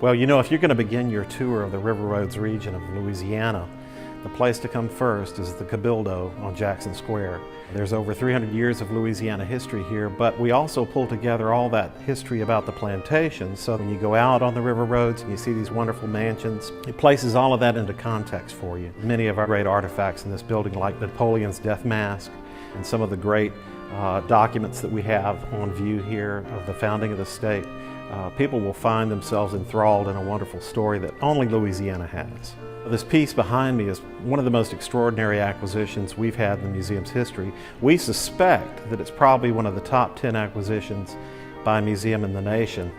Well, you know, if you're going to begin your tour of the River Roads region of Louisiana, the place to come first is the Cabildo on Jackson Square. There's over 300 years of Louisiana history here, but we also pull together all that history about the plantations. So when you go out on the river roads and you see these wonderful mansions, it places all of that into context for you. Many of our great artifacts in this building, like Napoleon's death mask and some of the great documents that we have on view here of the founding of the state, people will find themselves enthralled in a wonderful story that only Louisiana has. This piece behind me is one of the most extraordinary acquisitions we've had in the museum's history. We suspect that it's probably one of the top 10 acquisitions by a museum in the nation.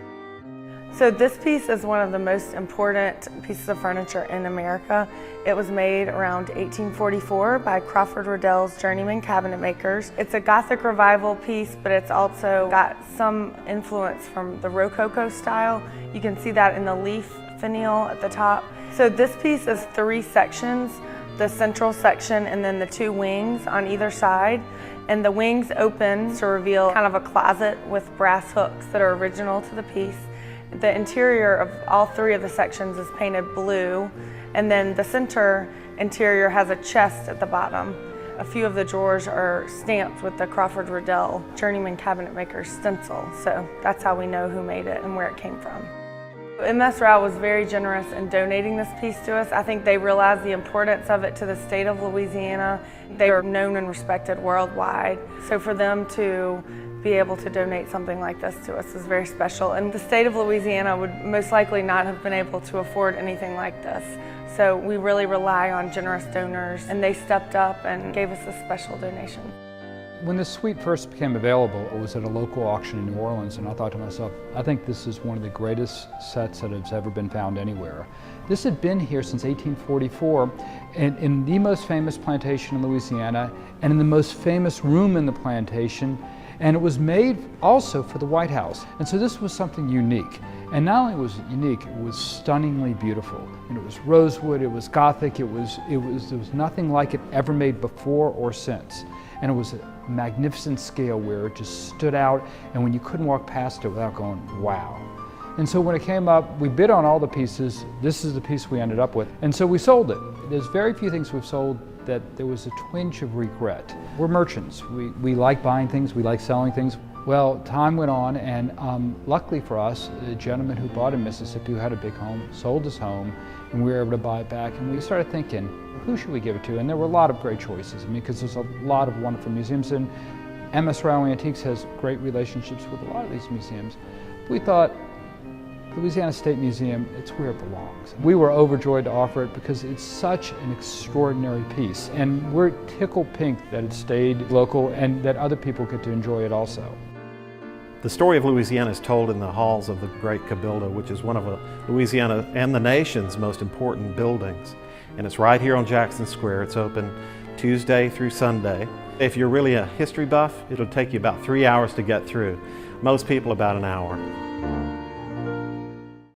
So this piece is one of the most important pieces of furniture in America. It was made around 1844 by Crawford Riddell's journeyman cabinet makers. It's a Gothic revival piece, but it's also got some influence from the Rococo style. You can see that in the leaf finial at the top. So this piece is 3 sections, the central section and then the 2 wings on either side. And the wings open to reveal kind of a closet with brass hooks that are original to the piece. The interior of all 3 of the sections is painted blue, and then the center interior has a chest at the bottom. A few of the drawers are stamped with the Crawford Riddell journeyman cabinet maker's stencil, so that's how we know who made it and where it came from. MS Rao was very generous in donating this piece to us. I think they realized the importance of it to the state of Louisiana. They are known and respected worldwide, so for them to be able to donate something like this to us is very special. And the state of Louisiana would most likely not have been able to afford anything like this. So we really rely on generous donors, and they stepped up and gave us a special donation. When this suite first became available, it was at a local auction in New Orleans, and I thought to myself, I think this is one of the greatest sets that has ever been found anywhere. This had been here since 1844, and in the most famous plantation in Louisiana, and in the most famous room in the plantation, and it was made also for the White House. And so this was something unique. And not only was it unique, it was stunningly beautiful. And it was rosewood, it was Gothic, there was nothing like it ever made before or since. And it was a magnificent scale where it just stood out, and when you couldn't walk past it without going, wow. And so when it came up, we bid on all the pieces. This is the piece we ended up with. And so we sold it. There's very few things we've sold that there was a twinge of regret. We're merchants. We like buying things, we like selling things. Well, time went on, and luckily for us, the gentleman who bought in Mississippi, who had a big home, sold his home, and we were able to buy it back. And we started thinking, who should we give it to? And there were a lot of great choices. I mean, because there's a lot of wonderful museums, and MS Rao Antiques has great relationships with a lot of these museums. We thought, Louisiana State Museum, it's where it belongs. We were overjoyed to offer it because it's such an extraordinary piece, and we're tickled pink that it stayed local and that other people get to enjoy it also. The story of Louisiana is told in the halls of the great Cabildo, which is one of Louisiana and the nation's most important buildings. And it's right here on Jackson Square. It's open Tuesday through Sunday. If you're really a history buff, it'll take you about 3 hours to get through. Most people about an hour.